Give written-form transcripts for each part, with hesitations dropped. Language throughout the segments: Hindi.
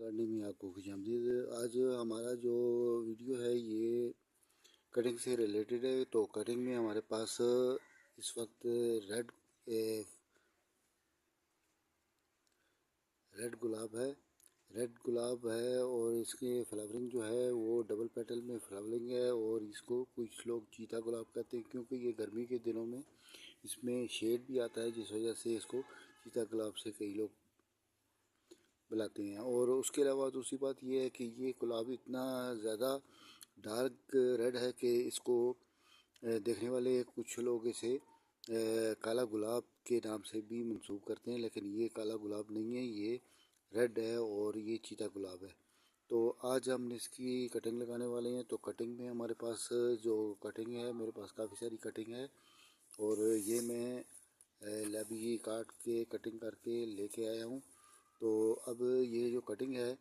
गार्डनिंग में आपको खुशामदीद। आज हमारा जो वीडियो है ये कटिंग से रिलेटेड है। तो कटिंग में हमारे पास इस वक्त रेड रेड गुलाब है और इसके फ्लावरिंग जो है वो डबल पेटल में फ्लावरिंग है। और इसको कुछ लोग चीता गुलाब कहते हैं क्योंकि ये गर्मी के दिनों में इसमें शेड भी आता है, जिस वजह से इसको चीता गुलाब से कई लोग बुलाते हैं। और उसके अलावा दूसरी बात ये है कि ये गुलाब इतना ज़्यादा डार्क रेड है कि इसको देखने वाले कुछ लोग इसे काला गुलाब के नाम से भी मंसूब करते हैं, लेकिन ये काला गुलाब नहीं है, ये रेड है और ये चीता गुलाब है। तो आज हम इसकी कटिंग लगाने वाले हैं। तो कटिंग में हमारे पास जो कटिंग है, मेरे पास काफ़ी सारी कटिंग है और ये मैं लैबी काट के कटिंग करके लेके आया हूँ। तो अब ये जो कटिंग है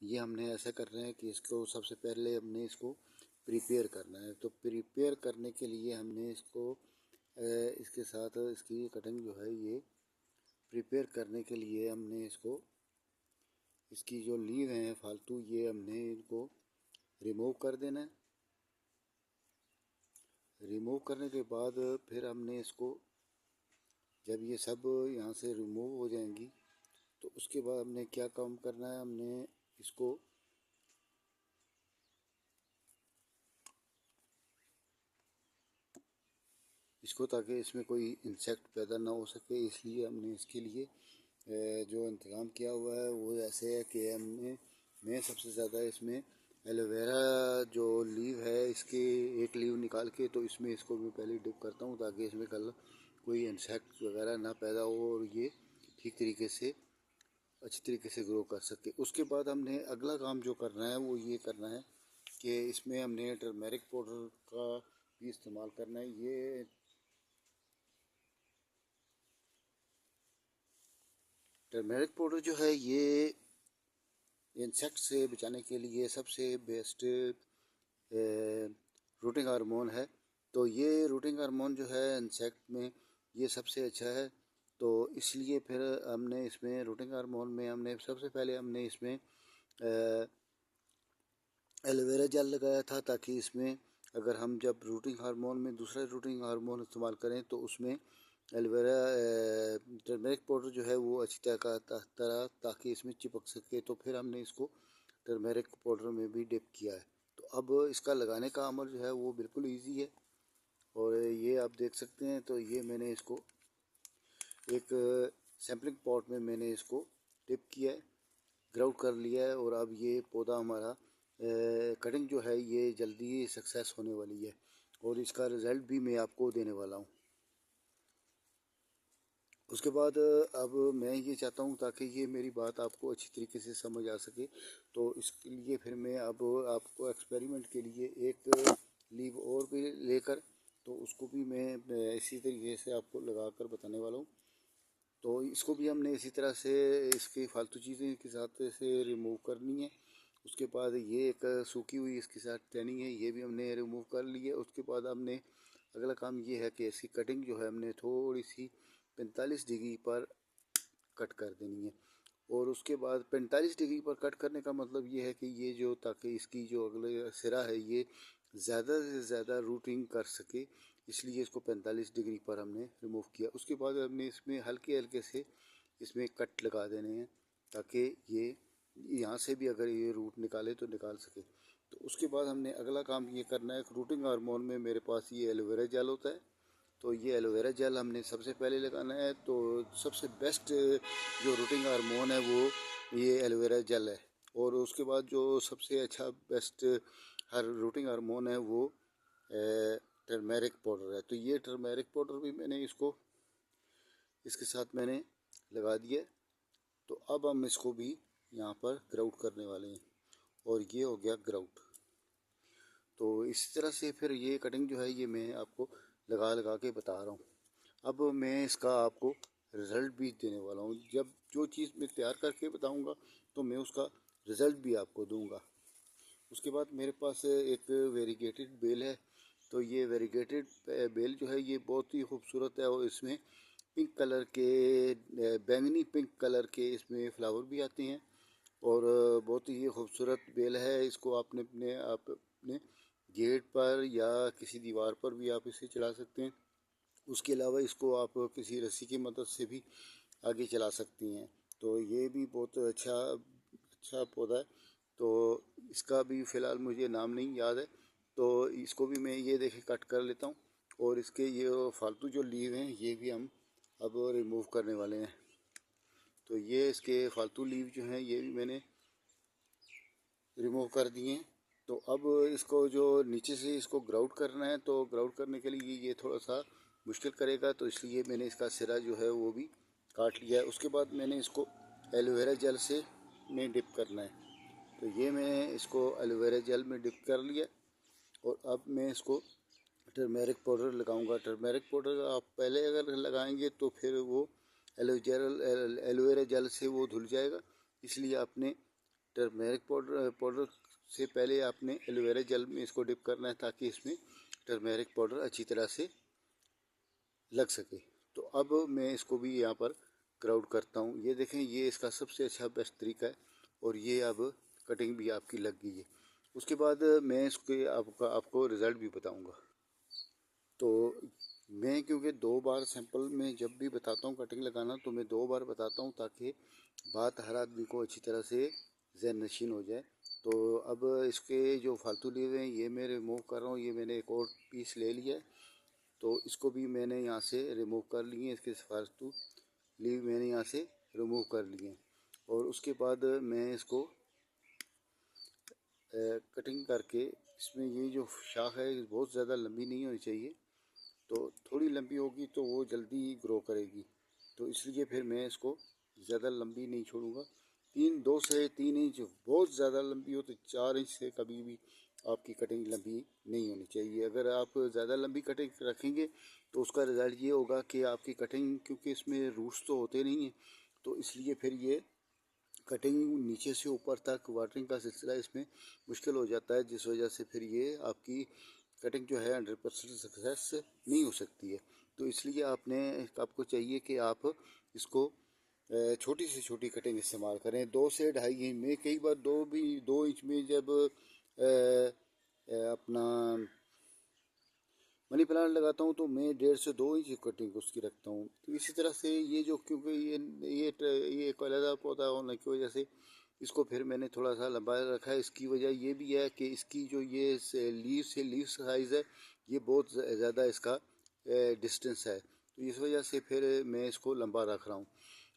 ये हमने ऐसा कर रहे हैं कि इसको सबसे पहले हमने इसको प्रिपेयर करना है। तो प्रिपेयर करने के लिए हमने इसको इसके साथ इसकी कटिंग जो है ये प्रिपेयर करने के लिए हमने इसको इसकी जो लीव हैं फालतू, ये हमने इनको रिमूव कर देना है। रिमूव करने के बाद फिर हमने इसको, जब ये सब यहाँ से रिमूव हो जाएंगी तो उसके बाद हमने क्या काम करना है, हमने इसको ताकि इसमें कोई इंसेक्ट पैदा ना हो सके, इसलिए हमने इसके लिए जो इंतज़ाम किया हुआ है वो ऐसे है कि मैं सबसे ज़्यादा इसमें एलोवेरा जो लीव है इसके एक लीव निकाल के तो इसमें इसको मैं पहले डिप करता हूँ ताकि इसमें कल कोई इंसेक्ट वगैरह ना पैदा हो और ये ठीक तरीके से अच्छी तरीके से ग्रो कर सके। उसके बाद हमने अगला काम जो करना है वो ये करना है कि इसमें हमने टर्मेरिक पाउडर का भी इस्तेमाल करना है। ये टर्मेरिक पाउडर जो है ये इंसेक्ट से बचाने के लिए सबसे बेस्ट रूटिंग हार्मोन है। तो ये रूटिंग हार्मोन जो है इंसेक्ट में ये सबसे अच्छा है। तो इसलिए फिर हमने इसमें रूटिंग हार्मोन में हमने सबसे पहले हमने इसमें एलोवेरा जेल लगाया था ताकि इसमें अगर हम जब रूटिंग हार्मोन में दूसरा रूटिंग हार्मोन इस्तेमाल करें तो उसमें एलोवेरा टर्मेरिक पाउडर जो है वो अच्छी तरह ताकि इसमें चिपक सके। तो फिर हमने इसको टर्मेरिक पाउडर में भी डिप किया है। तो अब इसका लगाने का अमल जो है वो बिल्कुल ईजी है और ये आप देख सकते हैं। तो ये मैंने इसको एक सैम्पलिंग पॉट में मैंने इसको डिप किया है, ग्राउंड कर लिया है और अब ये पौधा हमारा कटिंग जो है ये जल्दी सक्सेस होने वाली है और इसका रिज़ल्ट भी मैं आपको देने वाला हूँ। उसके बाद अब मैं ये चाहता हूँ ताकि ये मेरी बात आपको अच्छी तरीके से समझ आ सके, तो इसके लिए फिर मैं अब आपको एक्सपेरिमेंट के लिए एक लीव और भी लेकर तो उसको भी मैं इसी तरीके से आपको लगा कर बताने वाला हूँ। तो इसको भी हमने इसी तरह से इसकी फालतू चीज़ें के साथ से रिमूव करनी है। उसके बाद ये एक सूखी हुई इसके साथ टहनी है, ये भी हमने रिमूव कर ली है। उसके बाद हमने अगला काम ये है कि इसकी कटिंग जो है हमने थोड़ी सी 45 डिग्री पर कट कर देनी है। और उसके बाद 45 डिग्री पर कट करने का मतलब ये है कि ये जो ताकि इसकी जो अगले सिरा है ये ज़्यादा से ज़्यादा रूटिंग कर सके, इसलिए इसको 45 डिग्री पर हमने रिमूव किया। उसके बाद हमने इसमें हल्के हल्के से इसमें कट लगा देने हैं ताकि ये यहाँ से भी अगर ये रूट निकाले तो निकाल सके। तो उसके बाद हमने अगला काम ये करना है, रूटिंग हार्मोन में मेरे पास ये एलोवेरा जेल होता है। तो ये एलोवेरा जेल हमने सबसे पहले लगाना है। तो सबसे बेस्ट जो रूटिंग हार्मोन है वो ये एलोवेरा जेल है। और उसके बाद जो सबसे अच्छा बेस्ट हर रूटिंग हार्मोन है वो टर्मेरिक पाउडर है। तो ये टर्मेरिक पाउडर भी मैंने इसके साथ मैंने लगा दिया। तो अब हम इसको भी यहाँ पर ग्राउट करने वाले हैं और ये हो गया ग्राउट। तो इस तरह से फिर ये कटिंग जो है ये मैं आपको लगा लगा के बता रहा हूँ। अब मैं इसका आपको रिज़ल्ट भी देने वाला हूँ। जब जो चीज़ मैं तैयार करके बताऊँगा तो मैं उसका रिज़ल्ट भी आपको दूँगा। उसके बाद मेरे पास एक वेरीगेटेड बेल है। तो ये वेरीगेटेड बेल जो है ये बहुत ही खूबसूरत है और इसमें पिंक कलर के बैंगनी पिंक कलर के इसमें फ्लावर भी आते हैं और बहुत ही खूबसूरत बेल है। इसको आपने अपने गेट पर या किसी दीवार पर भी आप इसे चढ़ा सकते हैं। उसके अलावा इसको आप किसी रस्सी की मदद से भी आगे चला सकती हैं। तो ये भी बहुत अच्छा अच्छा पौधा है। तो इसका भी फ़िलहाल मुझे नाम नहीं याद है, तो इसको भी मैं ये देखे कट कर लेता हूँ। और इसके ये फालतू जो लीव हैं ये भी हम अब रिमूव करने वाले हैं। तो ये इसके फालतू लीव जो हैं ये भी मैंने रिमूव कर दिए हैं। तो अब इसको जो नीचे से इसको ग्राउट करना है, तो ग्राउट करने के लिए ये थोड़ा सा मुश्किल करेगा, तो इसलिए मैंने इसका सिरा जो है वो भी काट लिया है। उसके बाद मैंने इसको एलोवेरा जेल से में डिप करना है। तो ये मैंने इसको एलोवेरा जेल में डिप कर लिया। और अब मैं इसको टर्मेरिक पाउडर लगाऊंगा। टर्मेरिक पाउडर आप पहले अगर लगाएंगे तो फिर वो एलोवेरा जेल से वो धुल जाएगा, इसलिए आपने टर्मेरिक पाउडर से पहले आपने एलोवेरा जेल में इसको डिप करना है, ताकि इसमें टर्मेरिक पाउडर अच्छी तरह से लग सके। तो अब मैं इसको भी यहाँ पर ग्राउंड करता हूँ। ये देखें, ये इसका सबसे अच्छा बेस्ट तरीका है। और ये अब कटिंग भी आपकी लग गई है। उसके बाद मैं इसके आपको रिज़ल्ट भी बताऊँगा। तो मैं क्योंकि 2 बार सैंपल में जब भी बताता हूँ कटिंग लगाना, तो मैं 2 बार बताता हूँ, ताकि बात हर आदमी को अच्छी तरह से ज़हन नशीन हो जाए। तो अब इसके जो फालतू लीव हैं ये मैं रिमूव कर रहा हूँ। ये मैंने एक और पीस ले लिया है, तो इसको भी मैंने यहाँ से रिमूव कर लिए हैं। इसके फालतू लीव मैंने यहाँ से रिमूव कर लिए हैं। और उसके बाद मैं इसको कटिंग करके, इसमें ये जो शाख है बहुत ज़्यादा लंबी नहीं होनी चाहिए, तो थोड़ी लंबी होगी तो वो जल्दी ग्रो करेगी। तो इसलिए फिर मैं इसको ज़्यादा लंबी नहीं छोड़ूंगा। 2 से 3 इंच, बहुत ज़्यादा लंबी हो तो 4 इंच से कभी भी आपकी कटिंग लंबी नहीं होनी चाहिए। अगर आप ज़्यादा लंबी कटिंग रखेंगे तो उसका रिज़ल्ट ये होगा कि आपकी कटिंग, क्योंकि इसमें रूट्स तो होते नहीं हैं, तो इसलिए फिर ये कटिंग नीचे से ऊपर तक वाटरिंग का सिलसिला इसमें मुश्किल हो जाता है, जिस वजह से फिर ये आपकी कटिंग जो है 100% सक्सेस नहीं हो सकती है। तो इसलिए आपको चाहिए कि आप इसको छोटी से छोटी कटिंग इस्तेमाल करें। 2 से 2.5 इंच में, कई बार 2 इंच में जब अपना मनी प्लांट लगाता हूँ तो मैं 1.5 से 2 इंच कटिंग उसकी रखता हूँ। तो इसी तरह से ये जो, क्योंकि ये एक अलग पौधा होने की वजह से इसको फिर मैंने थोड़ा सा लंबा रखा है। इसकी वजह ये भी है कि इसकी जो ये लीव साइज़ है ये बहुत ज़्यादा इसका डिस्टेंस है, तो इस वजह से फिर मैं इसको लंबा रख रहा हूँ।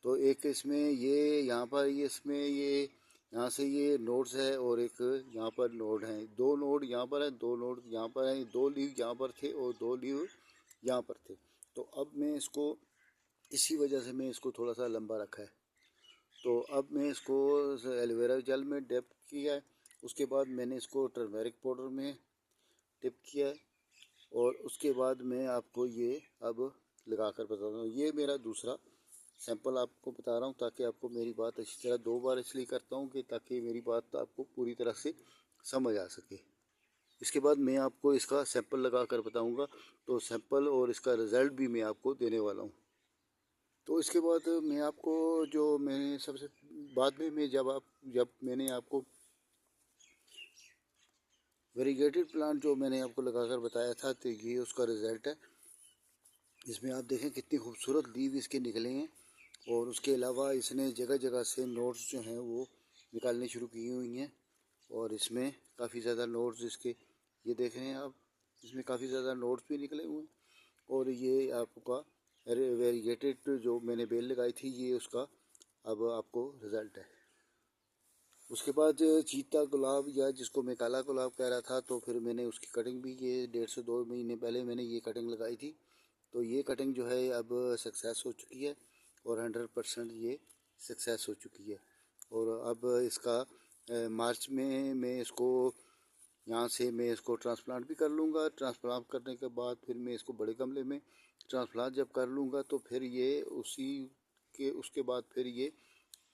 तो एक इसमें ये यहाँ पर ये इसमें ये यहाँ से ये नोड्स है, और एक यहाँ पर नोड है। 2 नोड यहाँ पर है, 2 नोड यहाँ पर है। 2 लीव यहाँ पर थे और 2 लीव यहाँ पर थे। तो अब मैं इसको, इसी वजह से मैं इसको थोड़ा सा लंबा रखा है। तो अब मैं इसको एलोवेरा जेल में डिप किया है। उसके बाद मैंने इसको टर्मेरिक पाउडर में डिप किया है। और उसके बाद मैं आपको ये अब लगा कर बताता हूँ। ये मेरा दूसरा सैंपल आपको बता रहा हूँ, ताकि आपको मेरी बात अच्छी तरह, 2 बार इसलिए करता हूँ कि ताकि मेरी बात आपको पूरी तरह से समझ आ सके। इसके बाद मैं आपको इसका सैंपल लगा कर बताऊँगा। तो सैंपल और इसका रिज़ल्ट भी मैं आपको देने वाला हूँ। तो इसके बाद मैं आपको, जो मैंने सबसे बाद में मैं जब मैंने आपको वेरीगेटेड प्लांट जो मैंने आपको लगाकर बताया था, तो ये उसका रिज़ल्ट है। इसमें आप देखें कितनी खूबसूरत लीव इसके निकले हैं। और उसके अलावा इसने जगह जगह से नोट्स जो हैं वो निकालनी शुरू की हुई हैं। और इसमें काफ़ी ज़्यादा नोट्स इसके, ये देख रहे हैं आप, इसमें काफ़ी ज़्यादा नोट्स भी निकले हुए हैं। और ये आपका वेरीगेटेड जो मैंने बेल लगाई थी, ये उसका अब आपको रिज़ल्ट है। उसके बाद चीता गुलाब, या जिसको मैं काला गुलाब कह रहा था, तो फिर मैंने उसकी कटिंग भी, ये 1.5 से 2 महीने पहले मैंने ये कटिंग लगाई थी। तो ये कटिंग जो है अब सक्सेस हो चुकी है, और 100% ये सक्सेस हो चुकी है। और अब इसका मार्च में मैं इसको यहाँ से मैं इसको ट्रांसप्लांट भी कर लूँगा। ट्रांसप्लांट करने के बाद फिर मैं इसको बड़े गमले में ट्रांसप्लांट जब कर लूँगा, तो फिर ये उसके बाद फिर ये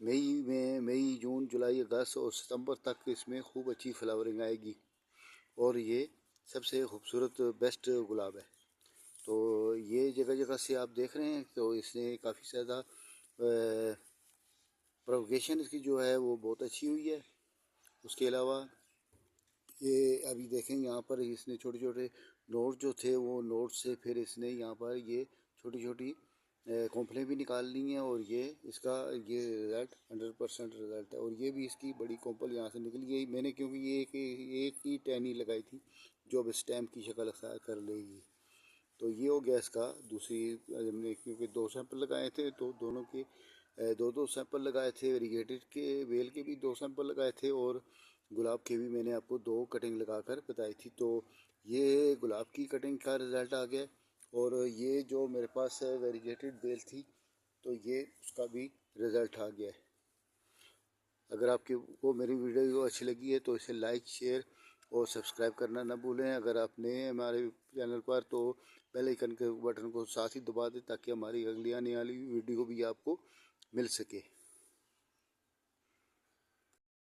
मई जून जुलाई अगस्त और सितंबर तक इसमें खूब अच्छी फ्लावरिंग आएगी। और ये सबसे खूबसूरत बेस्ट गुलाब है। तो ये जगह जगह से आप देख रहे हैं, तो इसने काफ़ी ज़्यादा प्रोपगेशन इसकी जो है वो बहुत अच्छी हुई है। उसके अलावा ये अभी देखें यहाँ पर इसने छोटे छोटे नोट जो थे वो नोट से फिर इसने यहाँ पर ये छोटी छोटी कॉम्प्लें भी निकाल ली हैं और ये इसका ये रिज़ल्ट 100% रिज़ल्ट है। और ये भी इसकी बड़ी कॉम्पल यहाँ से निकली है मैंने, क्योंकि ये एक ही टहनी लगाई थी जो अब स्टैम्प की शक्ल अख्तियार कर लेगी। तो ये हो गया इसका दूसरी, हमने क्योंकि 2 सैंपल लगाए थे तो दोनों के 2-2 सैंपल लगाए थे। वेरीगेटेड के बेल के भी 2 सैंपल लगाए थे और गुलाब के भी मैंने आपको 2 कटिंग लगाकर बताई थी। तो ये गुलाब की कटिंग का रिज़ल्ट आ गया और ये जो मेरे पास वेरीगेटेड बेल थी तो ये उसका भी रिज़ल्ट आ गया है। अगर आपको मेरी वीडियो अच्छी लगी है तो इसे लाइक, शेयर और सब्सक्राइब करना ना भूलें। अगर आप नए हैं हमारे चैनल पर तो बेल आइकन के बटन को साथ ही दबा दें ताकि हमारी अगली आने वाली वीडियो भी आपको मिल सके।